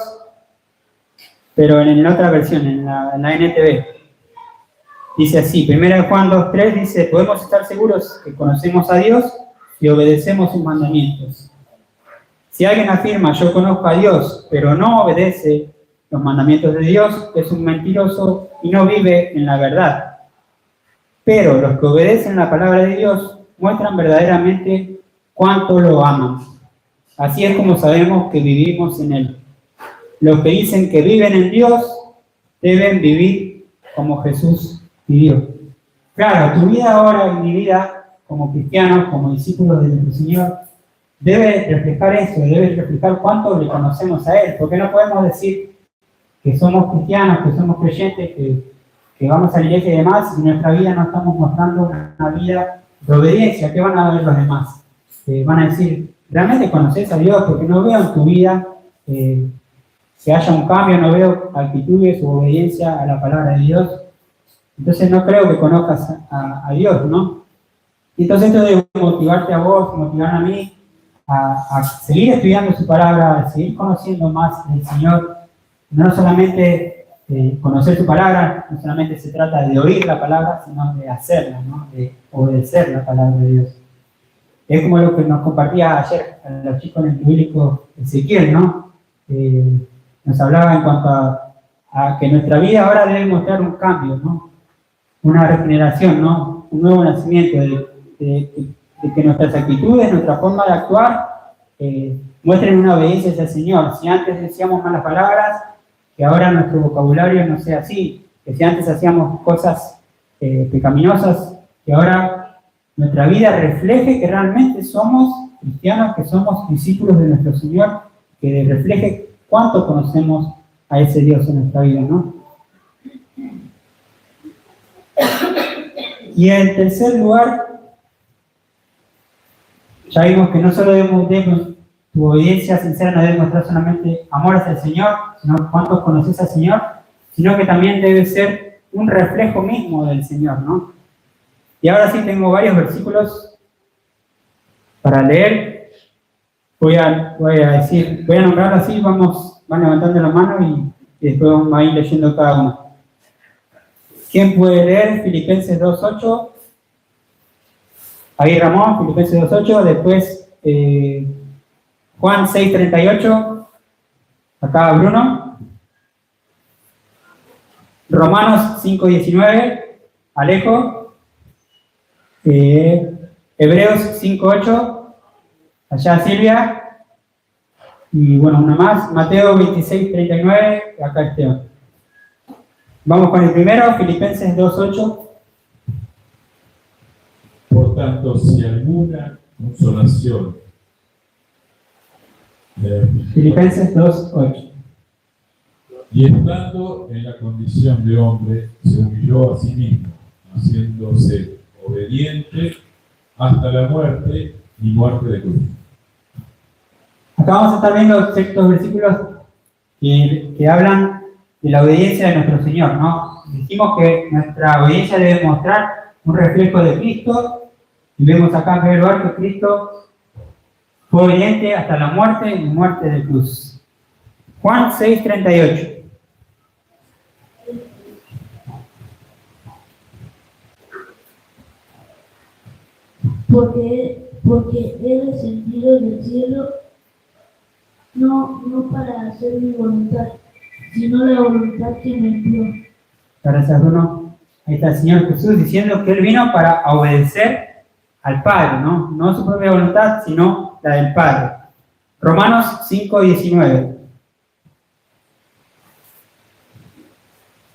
pero en la otra versión, en la NTV. Dice así, 1 Juan 2:3 dice, podemos estar seguros que conocemos a Dios y obedecemos sus mandamientos. Si alguien afirma, yo conozco a Dios, pero no obedece los mandamientos de Dios, es un mentiroso y no vive en la verdad. Pero los que obedecen la palabra de Dios muestran verdaderamente cuánto lo aman. Así es como sabemos que vivimos en Él. Los que dicen que viven en Dios deben vivir como Jesús vivió. Claro, tu vida ahora y mi vida como cristianos, como discípulos de nuestro Señor, debe reflejar eso, debe reflejar cuánto le conocemos a Él, porque no podemos decir que somos cristianos, que somos creyentes, que vamos a la iglesia y demás, y en nuestra vida no estamos mostrando una vida de obediencia. ¿Qué van a ver los demás? Van a decir, ¿realmente conoces a Dios? Porque no veo en tu vida que haya un cambio, no veo actitudes o obediencia a la palabra de Dios. Entonces no creo que conozcas a Dios, ¿no? Entonces esto debe motivarte a vos, motivar a mí, a seguir estudiando su palabra, a seguir conociendo más del Señor. No solamente conocer su palabra, no solamente se trata de oír la palabra, sino de hacerla, ¿no? De obedecer la palabra de Dios. Es como lo que nos compartía ayer a los chicos en el bíblico Ezequiel, ¿no? Nos hablaba en cuanto a que nuestra vida ahora debe mostrar un cambio, ¿no? Una regeneración, ¿no? Un nuevo nacimiento, de que nuestras actitudes, nuestra forma de actuar, muestren una obediencia hacia el Señor. Si antes decíamos malas palabras, que ahora nuestro vocabulario no sea así, que si antes hacíamos cosas pecaminosas, que ahora nuestra vida refleje que realmente somos cristianos, que somos discípulos de nuestro Señor, que refleje cuánto conocemos a ese Dios en nuestra vida, ¿no? Y en tercer lugar, ya vimos que no solo debemos tu obediencia sincera no debe mostrar solamente amor hacia el Señor, sino cuánto conoces al Señor, sino que también debe ser un reflejo mismo del Señor, ¿no? Y ahora sí tengo varios versículos para leer. Voy a nombrarlo así, van levantando la mano y después vamos a ir leyendo cada uno. ¿Quién puede leer Filipenses 2:8? Ahí Ramón, Filipenses 2:8, después Juan 6:38, acá Bruno. Romanos 5:19, Alejo. Hebreos 5:8, allá Silvia. Y bueno, una más, Mateo 26:39, acá Esteban. Vamos con el primero, Filipenses 2:8. Por tanto, si alguna consolación Filipenses 2:8. y estando en la condición de hombre, se humilló a sí mismo, haciéndose obediente hasta la muerte y muerte de cruz. Acá vamos a estar viendo ciertos versículos que hablan de la obediencia de nuestro Señor, ¿no? Dijimos que nuestra obediencia debe mostrar un reflejo de Cristo, y vemos acá en primer lugar que Cristo fue obediente hasta la muerte y muerte de cruz. Juan 6:38. Porque he descendido del cielo no para hacer mi voluntad, sino la voluntad que me envió. Gracias, Bruno. Ahí está el Señor Jesús diciendo que Él vino para obedecer al Padre, ¿no? No su propia voluntad, sino la del Padre. Romanos 5:19.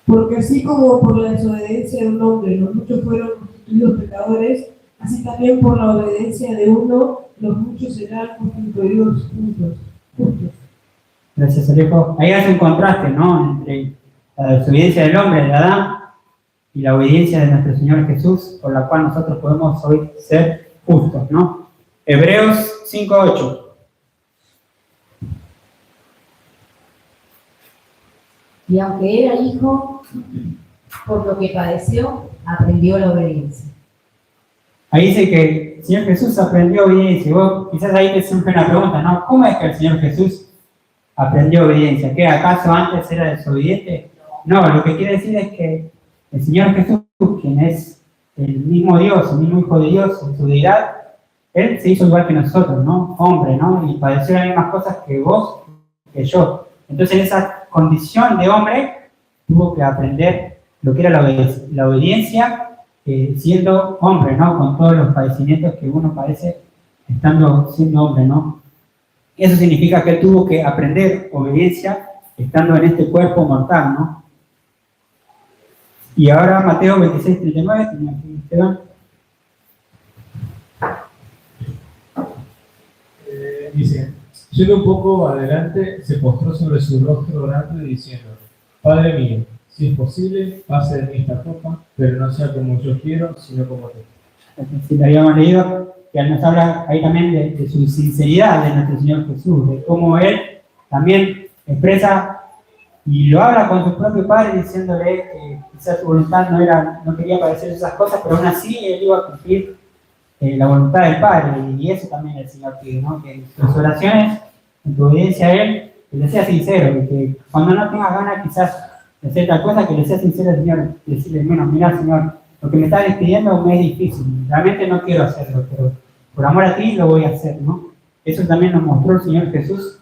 Porque así como por la desobediencia de un hombre los muchos fueron constituidos pecadores, así también por la obediencia de uno los muchos serán constituidos justos. Gracias, Alejo. Ahí hace un contraste, ¿no? Entre la desobediencia del hombre, de Adán, y la obediencia de nuestro Señor Jesús, por la cual nosotros podemos hoy ser justos, ¿no? Hebreos 5:8. Y aunque era hijo, por lo que padeció, aprendió la obediencia. Ahí dice que el Señor Jesús aprendió obediencia. Y vos quizás ahí te surge una pregunta, ¿no? ¿Cómo es que el Señor Jesús aprendió obediencia? ¿Qué acaso antes era desobediente? No, lo que quiere decir es que el Señor Jesús, quien es el mismo Dios, el mismo Hijo de Dios, en su deidad, Él se hizo igual que nosotros, ¿no? Hombre, ¿no? Y padeció las mismas cosas que vos, que yo. Entonces, en esa condición de hombre, tuvo que aprender lo que era la obediencia, siendo hombre, ¿no? Con todos los padecimientos que uno padece siendo hombre, ¿no? Eso significa que él tuvo que aprender obediencia estando en este cuerpo mortal, ¿no? Y ahora Mateo 26:39, tenía aquí Esteban. Dice, yendo un poco adelante, se postró sobre su rostro orando y diciendo, Padre mío, si es posible, pase de mí esta copa, pero no sea como yo quiero, sino como tú. Si lo habíamos leído, que él nos habla ahí también de su sinceridad de nuestro Señor Jesús, de cómo Él también expresa y lo habla con su propio Padre diciéndole que quizás su voluntad no quería padecer esas cosas, pero aún así Él iba a cumplir la voluntad del Padre, y eso también el Señor pide, ¿no? Que en tus oraciones, en tu obediencia a Él, que le seas sincero, y que cuando no tengas ganas quizás de hacer tal cosa, que le seas sincero al Señor, y decirle, bueno, mira Señor, lo que me estás pidiendo me es difícil, realmente no quiero hacerlo, pero por amor a ti lo voy a hacer, ¿no? Eso también nos mostró el Señor Jesús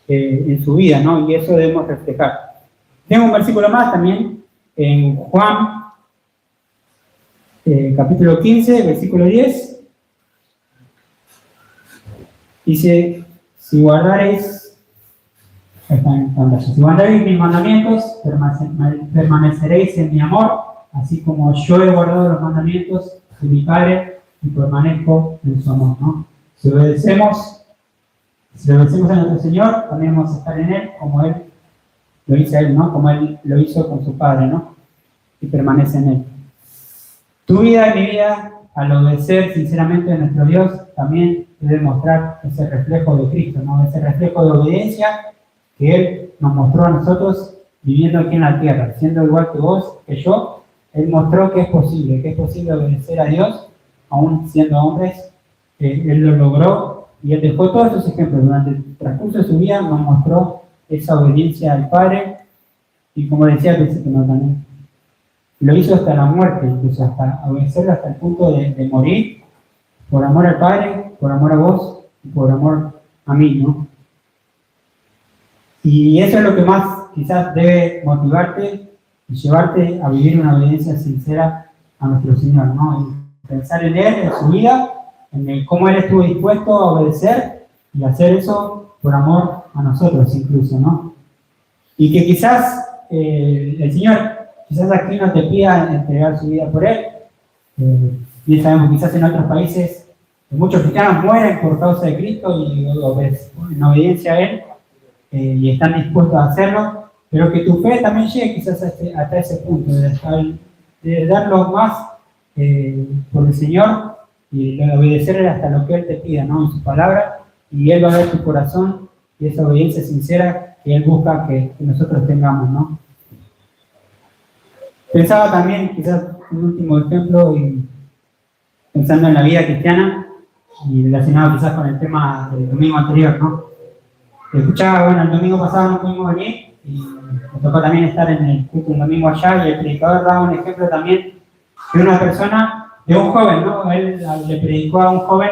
en su vida, ¿no? Y eso debemos reflejar. Tengo un versículo más también, en Juan, capítulo 15, versículo 10. Dice, si guardaréis mis mandamientos, permaneceréis en mi amor, así como yo he guardado los mandamientos de mi Padre y permanezco en su amor, ¿no? Si obedecemos a nuestro Señor, también vamos a estar en Él, como Él lo hizo Él, ¿no? Como Él lo hizo con su Padre, ¿no? Y permanece en Él. Tu vida y mi vida, al obedecer sinceramente a nuestro Dios, también debe mostrar ese reflejo de Cristo, ¿no? Ese reflejo de obediencia que Él nos mostró a nosotros viviendo aquí en la tierra, siendo igual que vos, que yo. Él mostró que es posible obedecer a Dios, aún siendo hombres. Él lo logró y Él dejó todos esos ejemplos. Durante el transcurso de su vida nos mostró esa obediencia al Padre, y como decía al principio, ¿no? También lo hizo hasta la muerte, incluso hasta obedecerlo hasta el punto de morir, por amor al Padre, por amor a vos y por amor a mí, ¿no? Y eso es lo que más quizás debe motivarte y llevarte a vivir una obediencia sincera a nuestro Señor, ¿no? Y pensar en Él, en su vida, en cómo Él estuvo dispuesto a obedecer y hacer eso por amor a nosotros incluso, ¿no? Y que quizás el Señor, quizás aquí no te pida entregar su vida por Él. Bien sabemos, quizás en otros países muchos cristianos mueren por causa de Cristo y en obediencia a Él, y están dispuestos a hacerlo, pero que tu fe también llegue quizás hasta ese punto, de darlo más por el Señor y obedecerle hasta lo que Él te pida, ¿no? En su palabra, y Él va a ver tu corazón y esa obediencia sincera que Él busca que nosotros tengamos, ¿no? Pensaba también, quizás un último ejemplo, y pensando en la vida cristiana y relacionado quizás con el tema del domingo anterior, ¿no? Escuchaba, bueno, el domingo pasado no pudimos venir y me tocó también estar en el culto un domingo allá, y el predicador daba un ejemplo también de una persona, de un joven, ¿no? Él le predicó a un joven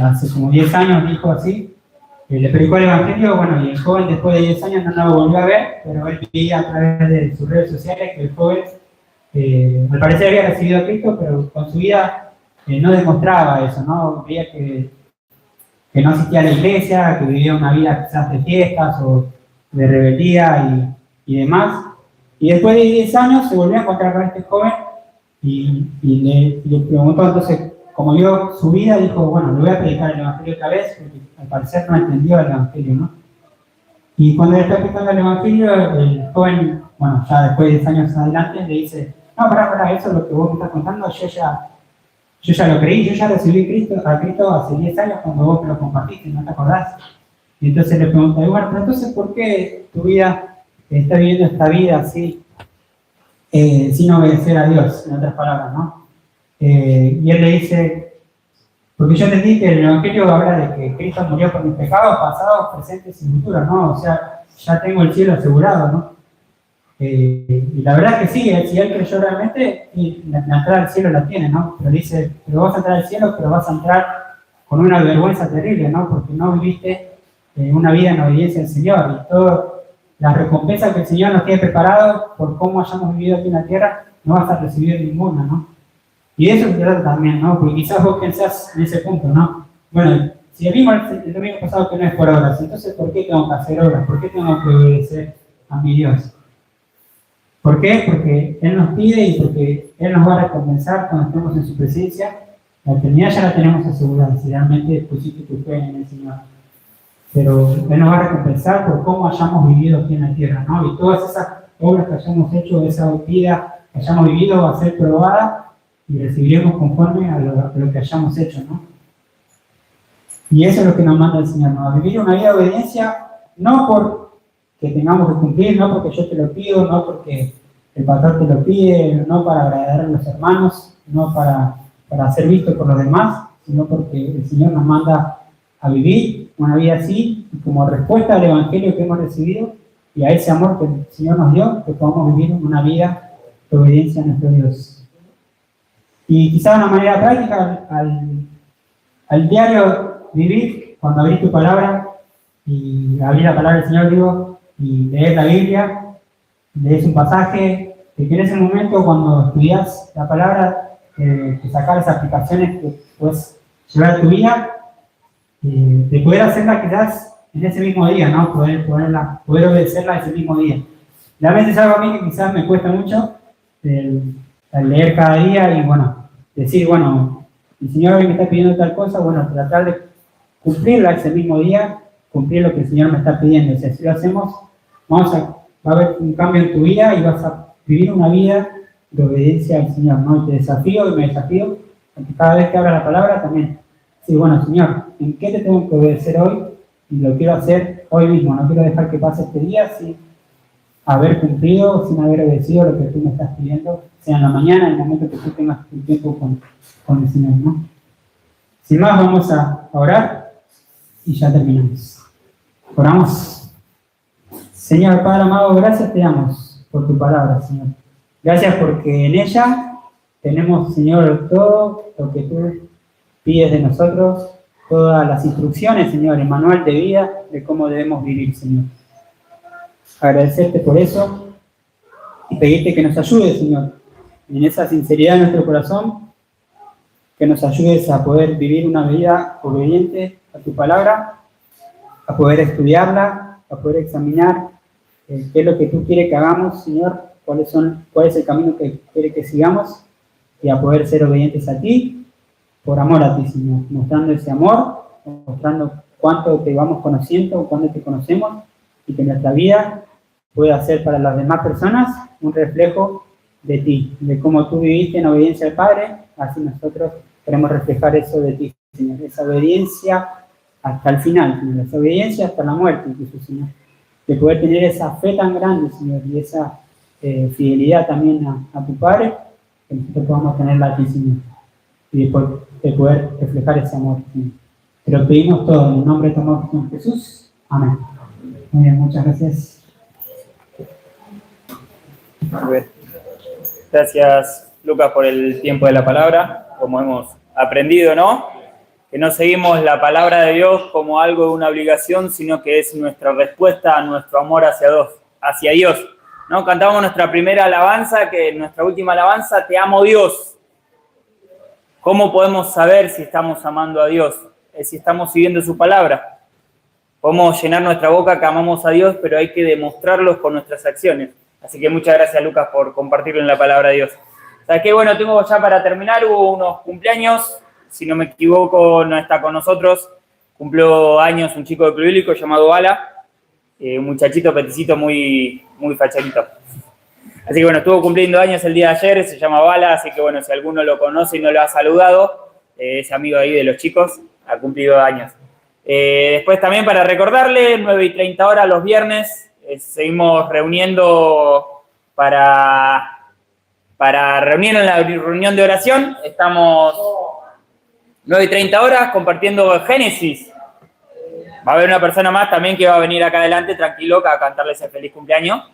hace como 10 años, dijo así, le predicó el Evangelio, bueno, y el joven después de 10 años no lo volvió a ver, pero él veía a través de sus redes sociales que el joven al parecer había recibido a Cristo, pero con su vida no demostraba eso, ¿no? Veía que no asistía a la iglesia, que vivía una vida quizás de fiestas o de rebeldía y demás. Y después de 10 años se volvió a encontrar con este joven y le preguntó, entonces, como vio su vida, dijo, bueno, le voy a predicar el Evangelio otra vez, porque al parecer no entendió el Evangelio, ¿no? Y cuando le está explicando el Evangelio, el joven, bueno, ya después de 10 años adelante, le dice, no, pará, eso es lo que vos me estás contando, yo ya lo creí, yo ya recibí a Cristo hace 10 años cuando vos me lo compartiste, ¿no te acordás? Y entonces le pregunta, bueno, pero entonces, ¿por qué tu vida está viviendo esta vida así, sin obedecer a Dios, en otras palabras, ¿no? Y él le dice, porque yo entendí que el Evangelio habla de que Cristo murió por mis pecados pasados, presentes y futuros, ¿no? O sea, ya tengo el cielo asegurado, ¿no? Y la verdad es que sí, si él creyó realmente, y la entrada al cielo la tiene, ¿no? Pero dice, pero vas a entrar al cielo, pero vas a entrar con una vergüenza terrible, ¿no? Porque no viviste una vida en obediencia al Señor, y todas las recompensas que el Señor nos tiene preparado por cómo hayamos vivido aquí en la tierra, no vas a recibir ninguna, ¿no? Y de eso se trata también, ¿no? Porque quizás vos pensás en ese punto, ¿no? Bueno, si vimos el domingo pasado que no es por obras, entonces ¿por qué tengo que hacer obras? ¿Por qué tengo que obedecer a mi Dios? ¿Por qué? Porque Él nos pide y porque Él nos va a recompensar cuando estemos en su presencia. La eternidad ya la tenemos asegurada, si realmente pusiste tu fe en el Señor. Pero Él nos va a recompensar por cómo hayamos vivido aquí en la tierra, ¿no? Y todas esas obras que hayamos hecho, esa vida que hayamos vivido va a ser probada y recibiremos conforme a lo que hayamos hecho, ¿no? Y eso es lo que nos manda el Señor, ¿no? A vivir una vida de obediencia, no porque tengamos que cumplir, no porque yo te lo pido, no porque el pastor te lo pide, no para agradar a los hermanos, no para ser visto por los demás, sino porque el Señor nos manda a vivir una vida así, y como respuesta al Evangelio que hemos recibido y a ese amor que el Señor nos dio, que podamos vivir una vida de obediencia a nuestro Dios. Y quizá de una manera práctica, al diario vivir, cuando abrís tu palabra y abrís la palabra del Señor, digo, y lees la Biblia, lees un pasaje, que en ese momento cuando estudias la palabra, te sacar las aplicaciones que puedes llevar a tu vida, de poder hacerla quizás en ese mismo día, ¿no? Poder obedecerla ese mismo día. Realmente es algo a mí que quizás me cuesta mucho, al leer cada día y bueno, decir, bueno, el Señor hoy me está pidiendo tal cosa, bueno, tratar de cumplirla ese mismo día, cumplir lo que el Señor me está pidiendo. O sea, si lo hacemos, va a haber un cambio en tu vida y vas a vivir una vida de obediencia al Señor, ¿no? Y te desafío y me desafío, porque cada vez que abra la palabra también, sí, bueno, Señor, ¿en qué te tengo que obedecer hoy? Y lo quiero hacer hoy mismo, no quiero dejar que pase este día sin haber cumplido, sin haber obedecido lo que tú me estás pidiendo, sea en la mañana, en el momento que tú tengas un tiempo con el Señor, ¿no? Sin más, vamos a orar y ya terminamos. Oramos. Señor Padre amado, gracias te damos por tu palabra, Señor. Gracias porque en ella tenemos, Señor, todo lo que tú pides de nosotros, todas las instrucciones, Señor, el manual de vida de cómo debemos vivir, Señor. Agradecerte por eso y pedirte que nos ayudes, Señor, en esa sinceridad de nuestro corazón, que nos ayudes a poder vivir una vida obediente a tu palabra, a poder estudiarla, a poder examinar qué es lo que tú quieres que hagamos, Señor, cuál es el camino que quieres que sigamos, y a poder ser obedientes a ti, por amor a ti, Señor, mostrando ese amor, mostrando cuánto te vamos conociendo, cuánto te conocemos, y que nuestra vida pueda ser para las demás personas un reflejo de ti, de cómo tú viviste en obediencia al Padre, así nosotros queremos reflejar eso de ti, Señor, esa obediencia hasta el final, Señor, esa obediencia hasta la muerte, incluso, Señor, de poder tener esa fe tan grande, Señor, y esa fidelidad también a tu Padre, que nosotros podamos tenerla a ti, Señor, y después de poder reflejar ese amor, Señor. Te lo pedimos todo en el nombre de tu amor, Señor Jesús. Amén. Muy bien, muchas gracias. Muy bien. Gracias, Lucas, por el tiempo de la palabra. Como hemos aprendido, ¿no? Que no seguimos la palabra de Dios como algo de una obligación, sino que es nuestra respuesta a nuestro amor hacia Dios. ¿No? Cantamos nuestra primera alabanza, que nuestra última alabanza, Te amo Dios. ¿Cómo podemos saber si estamos amando a Dios? Es si estamos siguiendo su palabra. Podemos llenar nuestra boca que amamos a Dios, pero hay que demostrarlo con nuestras acciones. Así que muchas gracias, Lucas, por compartirlo en la palabra de Dios. ¿Sabes qué? Bueno, tengo ya para terminar, hubo unos cumpleaños. Si no me equivoco, no está con nosotros. Cumplió años un chico de Clubílico llamado Bala. Un muchachito peticito muy facherito. Así que bueno, estuvo cumpliendo años el día de ayer, se llama Bala, así que bueno, si alguno lo conoce y no lo ha saludado, es amigo ahí de los chicos, ha cumplido años. Después también para recordarle, 9:30 los viernes, seguimos reuniendo para para reunir en la reunión de oración. Estamos 9:30 horas compartiendo Génesis. Va a haber una persona más también que va a venir acá adelante, tranquilo, a cantarles el feliz cumpleaños.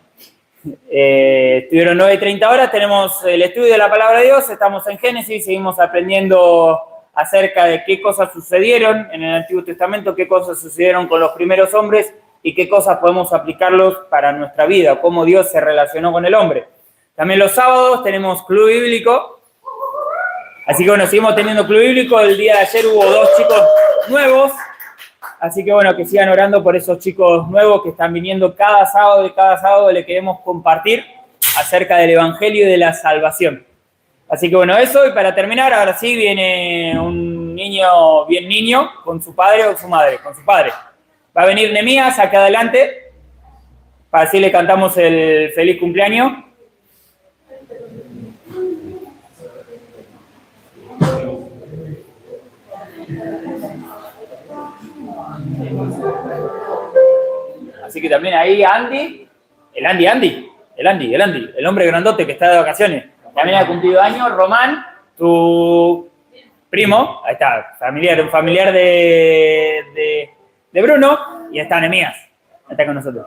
Estuvieron 9:30 horas, tenemos el estudio de la palabra de Dios, estamos en Génesis, seguimos aprendiendo acerca de qué cosas sucedieron en el Antiguo Testamento, qué cosas sucedieron con los primeros hombres y qué cosas podemos aplicarlos para nuestra vida, cómo Dios se relacionó con el hombre. También los sábados tenemos Club Bíblico, así que bueno, seguimos teniendo Club Bíblico. El día de ayer hubo 2 chicos nuevos, así que bueno, que sigan orando por esos chicos nuevos que están viniendo cada sábado, y cada sábado le queremos compartir acerca del Evangelio y de la salvación. Así que bueno, eso, y para terminar, ahora sí viene un niño, bien niño, con su padre o su madre, con su padre. Va a venir Nehemías acá adelante, para así le cantamos el feliz cumpleaños. Así que también ahí Andy, el hombre grandote que está de vacaciones. También ha cumplido años. Román, tu primo, ahí está, un familiar de Bruno, y está Nehemías, está con nosotros.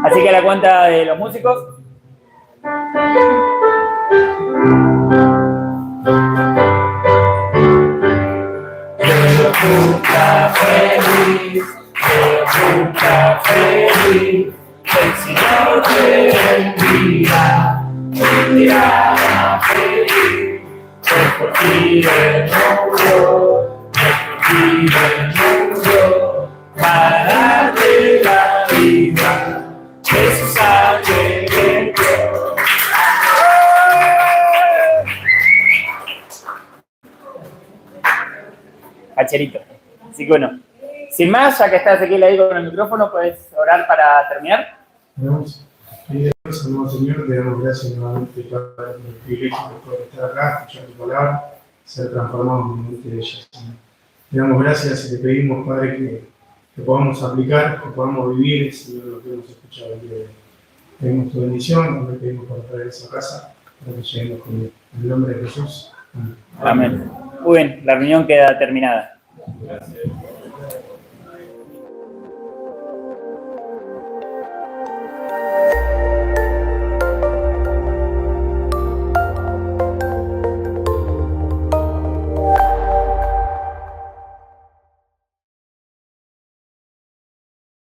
Así que a la cuenta de los músicos. Que cumpla feliz, que cumpla feliz, el Señor te bendiga, un día feliz, por ti el mundo, por ti el mundo, para darte la vida, Jesús sangre. Hacherito. Así que bueno, sin más, ya que estás aquí ahí con el micrófono, puedes orar para terminar. Oramos. Dios, amado Señor, te damos gracias nuevamente por el privilegio de poder estar acá, escuchar tu palabra, ser transformados en de ella, Señor. Te damos gracias y te pedimos, Padre, que podamos aplicar, que podamos vivir, Señor, lo que hemos escuchado el día de hoy. Pedimos tu bendición, te pedimos por traer esa casa, para que lleguemos con él. En el nombre de Jesús. Amén. Amén. Muy bien, la reunión queda terminada. Gracias.